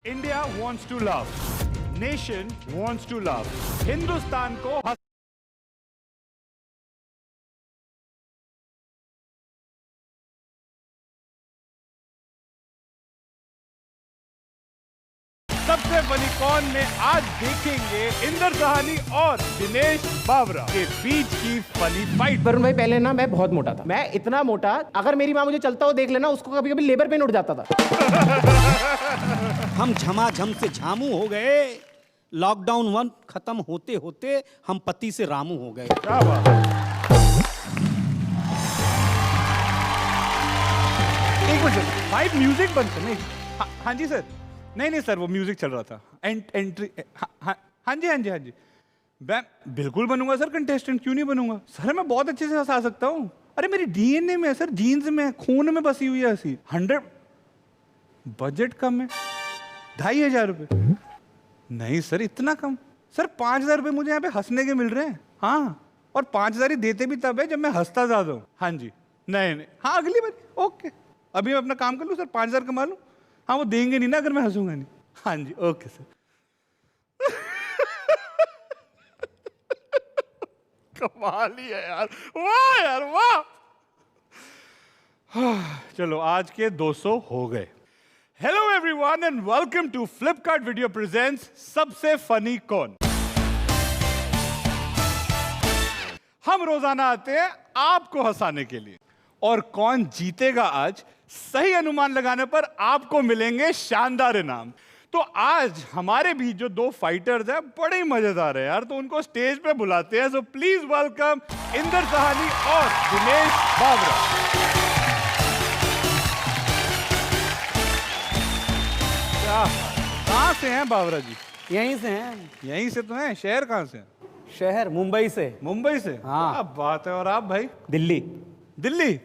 India wants to love. Nation wants to love. Hindustan को सबसे funny कौन में आज देखेंगे इंदर सहानी और दिनेश बावरा के बीच की फनी फाइट। वरुण भाई पहले ना मैं बहुत मोटा था, मैं इतना मोटा अगर मेरी माँ मुझे चलता हुआ देख लेना उसको कभी कभी लेबर पेन उठ जाता था। हम झमाझम से झामू हो गए, लॉकडाउन 1 खत्म होते होते हम पति से रामू हो गए। क्या बात है। एक मिनट भाई, म्यूजिक बंद कर। नहीं हाँ जी सर, नहीं सर वो म्यूजिक चल रहा था। एंट्री हाँ जी मैं बिल्कुल बनूंगा सर कंटेस्टेंट, क्यों नहीं बनूंगा सर, मैं बहुत अच्छे से हंसा सकता हूँ। अरे मेरी डीएनए में है सर, जीन्स में है, खून में बसी हुई है हंसी। 100 बजट कम है, 2500 रुपये। नहीं सर इतना कम सर, 5000 रुपये मुझे यहाँ पे हंसने के मिल रहे हैं। हाँ, और 5000 ही देते भी तब है जब मैं हंसता ज्यादा हूँ। हाँ जी नहीं हाँ अगली बार ओके, अभी मैं अपना काम कर लूँ सर, 5000 कमा लूँ। हाँ वो देंगे नहीं ना अगर मैं हंसूंगा नहीं। हाँ जी ओके सर। कमाल ही है यार, वाह यार वाह। चलो आज के 200 हो गए। Hello everyone and welcome to Flipkart video presents सबसे फनी कौन। हम रोजाना आते हैं आपको हंसाने के लिए, और कौन जीतेगा आज सही अनुमान लगाने पर आपको मिलेंगे शानदार इनाम। तो आज हमारे बीच जो 2 फाइटर्स हैं बड़े ही मजेदार है यार, तो उनको स्टेज पे बुलाते हैं। So please welcome Inder Sahani और दिनेश बावरा। क्या कहाँ से हैं बावरा जी? यहीं से हैं। यहीं से तो हैं, शहर कहाँ से हैं? शहर मुंबई से। मुंबई से? हाँ। क्या बात है। और आप भाई? दिल्ली। दिल्ली?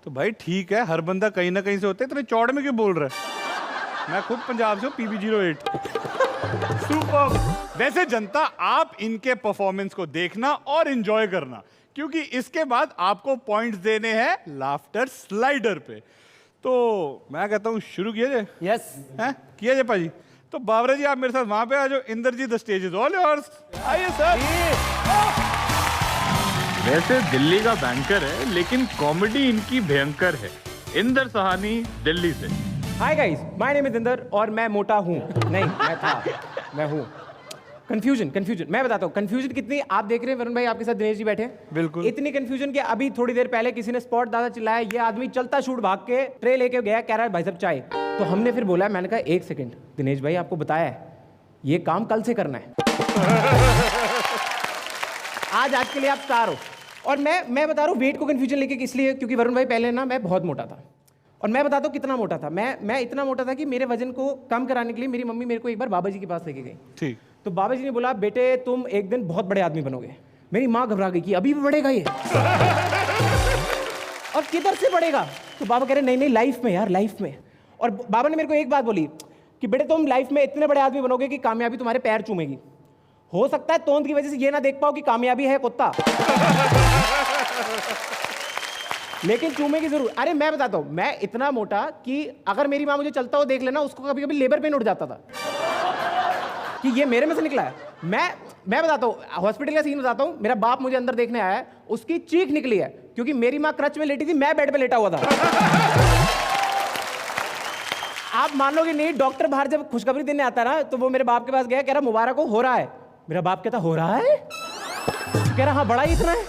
तो भाई ठीक है, हर बंदा कहीं ना कहीं से होता है, इतने चौड़ में क्यों बोल रहा है? मैं खुद पंजाब से हूँ, PB08। सुपर। वैसे जनता, आप इनके परफॉर्मेंस को देखना और एंजॉय करना, क्योंकि इसके बाद आपको पॉइंट्स देने हैं लाफ्टर स्लाइडर पे। तो मैं कहता हूँ शुरू किया जाए। यस हैं किया जाए भाजी। तो बावरा जी आप मेरे साथ वहां पे आ जाओ। Inder ji the stage is all yours. आइए सर। वैसे दिल्ली का बैंकर है, लेकिन कॉमेडी इनकी भयंकर है। इंदर सहानी दिल्ली से। Hi guys, my name is Inder और मैं मोटा हूँ। नहीं मैं था, मैं हूँ। कंफ्यूजन मैं बताता हूँ कंफ्यूजन कितनी। आप देख रहे हैं वरुण भाई आपके साथ दिनेश जी बैठे हैं। बिल्कुल। इतनी कंफ्यूजन कि अभी थोड़ी देर पहले किसी ने स्पॉट दादा चिल्लाया, ये आदमी चलता शूट भाग के ट्रे लेके गया, कह रहा है भाई साहब चाय। तो हमने फिर बोला, मैंने कहा 1 सेकंड दिनेश भाई आपको बताया है ये काम कल से करना है। आज के लिए आप स्टार हो। और मैं बता रहा हूँ वेट को कंफ्यूजन लेके, इसलिए क्योंकि वरुण भाई पहले ना मैं बहुत मोटा था, और मैं बताता हूँ कितना मोटा था। मैं इतना मोटा था कि मेरे वजन को कम कराने के लिए मेरी मम्मी मेरे को एक बार बाबा जी के पास लेके गई। ठीक। तो बाबा जी ने बोला बेटे तुम एक दिन बहुत बड़े आदमी बनोगे। मेरी माँ घबरा गई कि अभी भी बढ़ेगा ये। और किधर से बढ़ेगा? तो बाबा कह रहे नहीं लाइफ में यार, लाइफ में। और बाबा ने मेरे को एक बात बोली कि बेटे तुम लाइफ में इतने बड़े आदमी बनोगे कि कामयाबी तुम्हारे पैर चूमेगी। हो सकता है तोंद की वजह से ये ना देख पाओ कि कामयाबी है कुत्ता, लेकिन चूमेगी जरूर। अरे मैं बताता हूं, मैं इतना मोटा कि अगर मेरी माँ मुझे चलता हुआ देख लेना उसको कभी कभी लेबर पेन उठ जाता था कि ये मेरे में से निकला है। मैं बताता हूँ, हॉस्पिटल का सीन बताता हूँ। मेरा बाप मुझे अंदर देखने आया है, उसकी चीख निकली है क्योंकि मेरी माँ क्रच में लेटी थी, मैं बेड पे लेटा हुआ था। आप मान लोगे नहीं, डॉक्टर बाहर जब खुशखबरी देने आता ना तो वो मेरे बाप के पास गया, कह रहा मुबारक हो रहा है। मेरा बाप कहता हो रहा है? कह रहा हाँ बड़ा ही इतना है।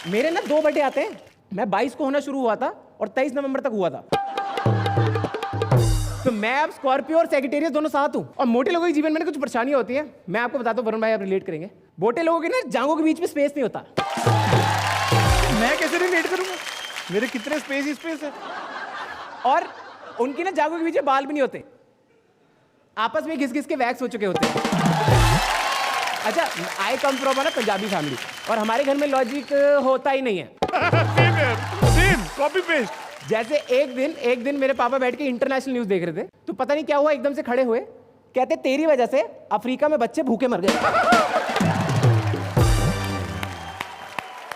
मेरे ना 2 बेटे आते हैं, मैं 22 को होना शुरू हुआ था और 23 नवंबर तक हुआ था। तो मैं अब स्कॉर्पियो और सेक्रेटेरियस दोनों साथ हूं। और मोटे लोगों के जीवन में कुछ परेशानियां होती हैं। मैं आपको बताता हूं, वरुण भाई आप रिलेट करेंगे। मोटे लोगों के ना जांघों के बीच में स्पेस नहीं होता। मैं कैसे रिलेट करूंगा? मेरे कितने स्पेस है। और उनकी ना जांघों के बीच में बाल भी नहीं होते, आपस में घिस के वैक्स हो चुके होते हैं। अच्छा, आई कम फ्रॉम ना पंजाबी फैमिली, और हमारे घर में लॉजिक होता ही नहीं है। Same copy paste. जैसे एक दिन मेरे पापा बैठ के इंटरनेशनल न्यूज देख रहे थे, तो पता नहीं क्या हुआ, एकदम से खड़े हुए, कहते तेरी वजह से अफ्रीका में बच्चे भूखे मर गए।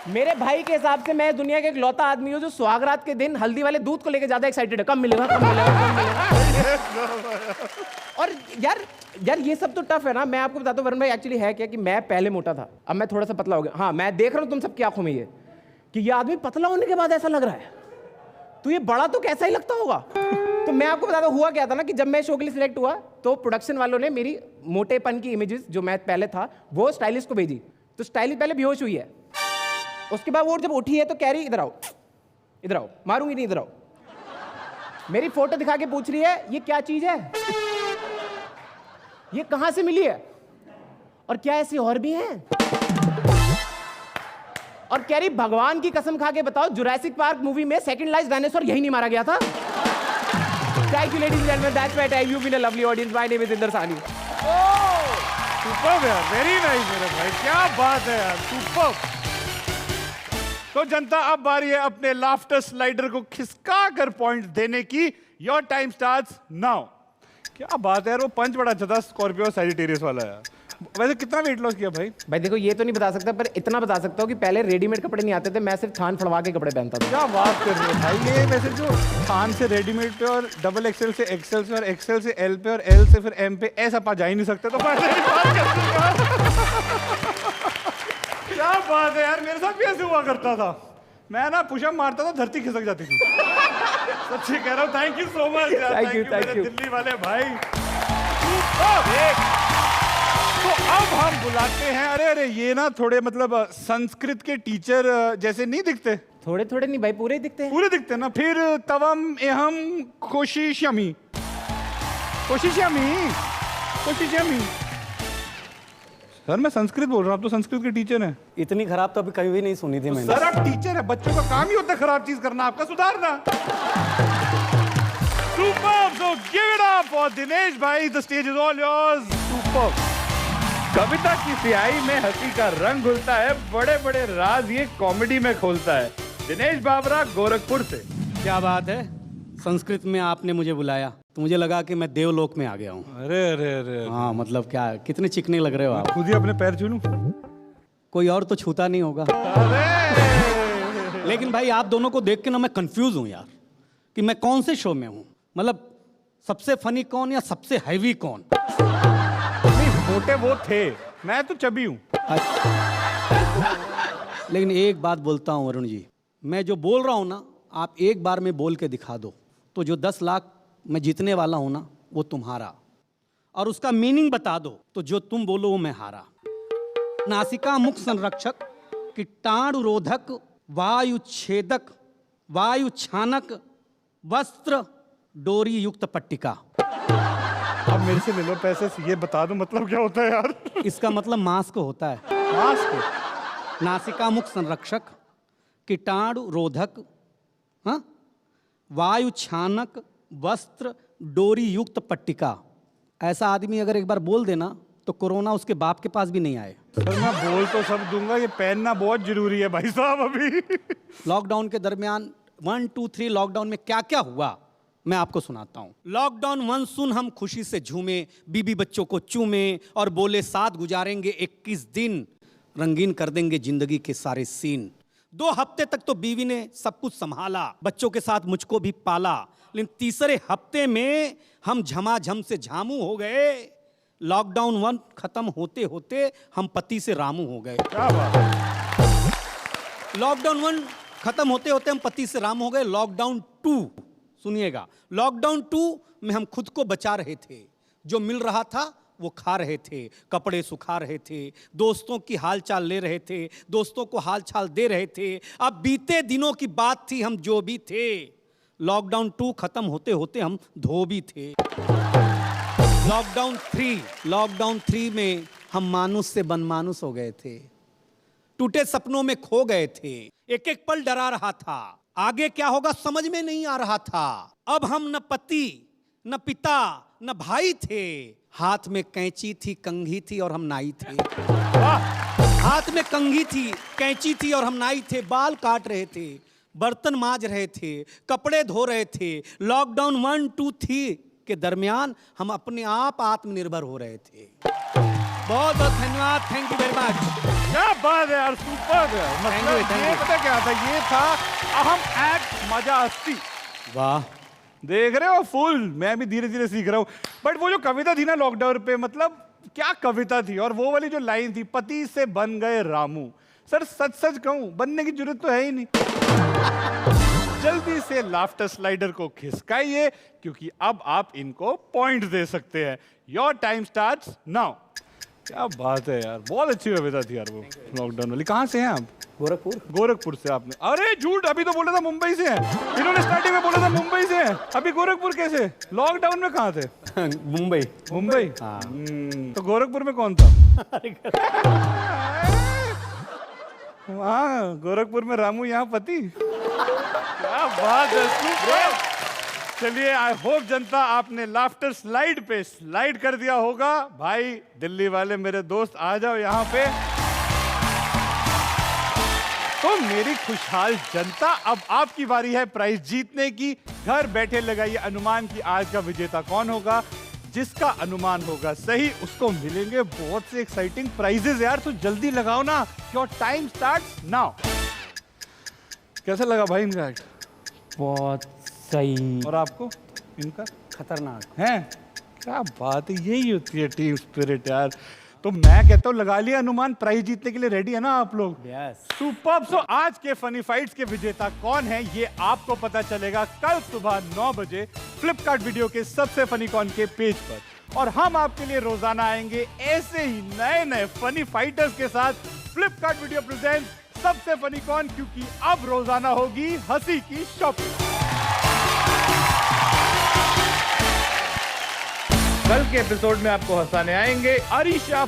मेरे भाई के हिसाब से मैं दुनिया के इकलौता आदमी हूँ जो सुहागरात के दिन हल्दी वाले दूध को लेकर ज्यादा एक्साइटेड है। कब मिलेगा, कब मिलेगा, कब मिलेगा। और यार ये सब तो टफ है ना। मैं आपको बताता हूँ वरुण भाई, एक्चुअली है क्या कि मैं पहले मोटा था, अब मैं थोड़ा सा पतला हो गया। हाँ, मैं देख रहा हूँ तुम सबकी आंखों में ये कि ये आदमी पतला होने के बाद ऐसा लग रहा है, तो ये बड़ा तो कैसा ही लगता होगा। तो मैं आपको बताता हूँ हुआ क्या था ना कि जब मैं शो के लिए सिलेक्ट हुआ तो प्रोडक्शन वालों ने मेरी मोटेपन की इमेजेस जो मैं पहले था वो स्टाइलिस्ट को भेजी। तो स्टाइलिस्ट पहले बेहोश हुई है, उसके बाद वो जब उठी है तो कह रही इधर आओ, इधर आओ, मारूंगी नहीं, इधर आओ। मेरी फोटो दिखा के पूछ रही है ये क्या चीज है, ये कहां से मिली है, और क्या ऐसी और भी हैं? और कह रही भगवान की कसम खा के बताओ जुरासिक पार्क मूवी में सेकंड लाइफ डायनासोर यही नहीं मारा गया था? Thank you, ladies and gentlemen. That's right. You've been a lovely audience. My name is Inder Sahni. Superb यार, वेरी नाइस मेरे भाई, क्या बात है यार, सुपर्ब। तो जनता, अब बारी है अपने लाफ्टर स्लाइडर को खिसका कर पॉइंट देने की। Your time starts now. क्या बात है यार, वो पंच बड़ा अच्छा था स्कॉर्पियो सैजिटेरियस वाला यार। वैसे कितना वेट लॉस किया भाई? भाई देखो ये तो नहीं बता सकता, पर इतना बता सकता हूँ कि पहले रेडीमेड कपड़े नहीं आते थे, मैं सिर्फ थान फड़वा के कपड़े पहनता था। क्या बात कर रहे हो भाई, ये वैसे जो थान से रेडीमेड पे और डबल एक्सएल से एक्सएल से और एक्सएल से एल पे और एल से फिर एम पे ऐसा पा जा ही नहीं सकते, तो पहले ही बात करते हैं यार। क्या बात है यार, मेरे साथ भी ऐसे हुआ करता था। मैं ना पुशअप मारता था, धरती खिसक जाती थी। सच्ची कह रहा हूँ। थैंक यू सो मच यार, Thank you, मेरे thank you. दिल्ली वाले भाई। तो अब हम बुलाते हैं, अरे ये ना थोड़े मतलब संस्कृत के टीचर जैसे नहीं दिखते? थोड़े थोड़े नहीं भाई, पूरे ही दिखते हैं। पूरे दिखते ना। फिर तवम एहम कोशिश्यामी, कोशिश्यामी, कोशिश्यामी। सर मैं संस्कृत बोल रहा हूँ, आप तो संस्कृत के टीचर हैं। इतनी खराब तो अभी कभी भी नहीं सुनी थी मैंने। सर आप टीचर है, बच्चों का काम ही होता है खराब चीज करना, आपका सुधारना। Superb, so give it up for Dinesh भाई, the stage is all yours. Superb. कविता की स्याही में हंसी का रंग घुलता है, बड़े बड़े राज ये कॉमेडी में खोलता है। दिनेश बाबरा, गोरखपुर से। क्या बात है, संस्कृत में आपने मुझे बुलाया तो मुझे लगा कि मैं देवलोक में आ गया हूँ। अरे अरे अरे, हाँ मतलब क्या, कितने चिकने लग रहे हो आप। खुद ही अपने पैर छू लूं? कोई और तो छूता नहीं होगा। लेकिन भाई आप दोनों को देख के ना मैं कंफ्यूज हूँ यार कि मैं कौन से शो में हूँ। मतलब सबसे फनी कौन या सबसे हैवी कौन? मोटे वो थे, मैं तो चबी हूँ। लेकिन एक बात बोलता हूँ वरुण जी, मैं जो बोल रहा हूँ ना आप एक बार में बोल के दिखा दो तो जो 10 लाख मैं जीतने वाला हूँ ना वो तुम्हारा, और उसका मीनिंग बता दो तो जो तुम बोलो वो मैं हारा। नासिका मुख संरक्षक, कीटाणुरोधक, वायु छेदक, वायु छानक, वस्त्र डोरी युक्त पट्टिका। अब मेरे से ले लो पैसे, ये बता दो मतलब क्या होता है यार? इसका मतलब मास्क होता है। मास्क? नासिका मुख संरक्षक, कीटाणु रोधक, हाँ, वायु छानक, वस्त्र डोरी युक्त पट्टिका। ऐसा आदमी अगर एक बार बोल देना तो कोरोना उसके बाप के पास भी नहीं आए। सर मैं बोल तो सब दूंगा, ये पहनना बहुत जरूरी है भाई साहब। अभी लॉकडाउन के दरमियान 1, 2, 3 लॉकडाउन में क्या क्या हुआ मैं आपको सुनाता हूँ। लॉकडाउन 1 सुन हम खुशी से झूमे, बीबी बच्चों को चूमे और बोले साथ गुजारेंगे 21 दिन, रंगीन कर देंगे जिंदगी के सारे सीन। 2 हफ्ते तक तो बीवी ने सब कुछ संभाला, बच्चों के साथ मुझको भी पाला, लेकिन तीसरे हफ्ते में हम झमाझम से झामू हो गए। लॉकडाउन 1 खत्म होते होते हम पति से रामू हो गए। क्या बात है? लॉकडाउन 1 खत्म होते होते हम पति से राम हो गए। लॉकडाउन 2 सुनिएगा, लॉकडाउन 2 में हम खुद को बचा रहे थे, जो मिल रहा था वो खा रहे थे, कपड़े सुखा रहे थे, दोस्तों की हालचाल ले रहे थे, दोस्तों को हालचाल दे रहे थे। अब बीते दिनों की बात थी, हम जो भी थे। लॉकडाउन 2 खत्म होते होते हम धोबी थे। लॉकडाउन 3 में हम मानुस से बनमानुस हो गए थे, टूटे सपनों में खो गए थे, एक एक पल डरा रहा था, आगे क्या होगा समझ में नहीं आ रहा था। अब हम न पति न पिता न भाई थे, हाथ में कैंची थी कंघी थी और हम नाई थे। हाथ में कंघी थी कैंची थी और हम नाई थे, बाल काट रहे थे, बर्तन मांज रहे थे, कपड़े धो रहे थे। लॉकडाउन 1, 2, 3 के दरमियान हम अपने आप आत्मनिर्भर हो रहे थे। बहुत बहुत धन्यवाद, थैंक यू वेरी मच। क्या बात है यार, सुपर है। मतलब thank ये you. पता क्या था, ये था अहम एक्ट मजा अस्ती। वाह, देख रहे हो फुल, मैं भी धीरे धीरे सीख रहा हूँ। बट वो जो कविता थी ना लॉकडाउन पे, मतलब क्या कविता थी। और वो वाली जो लाइन थी, पति से बन गए रामू। सर सच सच कहूं, बनने की जरूरत तो है ही नहीं। जल्दी से लाफ्टर स्लाइडर को खिसकाइए, क्योंकि अब आप इनको पॉइंट दे सकते हैं। Your time starts now. क्या बात है यार, बहुत अच्छी कविता थी यार वो लॉकडाउन वाली। कहाँ से हैं आप? गोरखपुर। गोरखपुर से आपने? अरे झूठ, अभी तो बोला था मुंबई से हैं। इन्होंने स्टार्टिंग में बोला था मुंबई से हैं, अभी गोरखपुर कैसे? लॉकडाउन में कहाँ थे? मुंबई। मुंबई। हाँ। तो गोरखपुर में कौन था? हाँ, गोरखपुर में रामू, यहाँ पति। क्या बात है, सुपर। चलिए, आई होप जनता आपने लाफ्टर स्लाइड पे स्लाइड कर दिया होगा। भाई दिल्ली वाले मेरे दोस्त, आ जाओ यहाँ पे। तो मेरी खुशहाल जनता, अब आपकी बारी है प्राइज जीतने की। घर बैठे लगाइए अनुमान कि आज का विजेता कौन होगा। जिसका अनुमान होगा सही, उसको मिलेंगे बहुत से एक्साइटिंग प्राइजेस यार। तो जल्दी लगाओ ना, योर टाइम स्टार्ट्स नाउ। कैसा लगा भाई इनका एक्ट? बहुत सही। और आपको इनका? खतरनाक है। क्या बात है, यही होती है टीम स्पिरिट यार। तो मैं कहता हूँ लगा लिया अनुमान, प्राइज जीतने के लिए रेडी है ना आप लोग? यस। सुपर्ब। सो आज के फनी फाइट्स के विजेता कौन है, ये आपको पता चलेगा कल सुबह 9 बजे फ्लिपकार्ट वीडियो के सबसे फनी कॉन के पेज पर। और हम आपके लिए रोजाना आएंगे ऐसे ही नए नए फनी फाइटर्स के साथ। फ्लिपकार्ट वीडियो प्रेजेंट सबसे फनी कॉन, क्योंकि अब रोजाना होगी हंसी की शॉपिंग। कल के एपिसोड में आपको हंसाने आएंगे अरीशा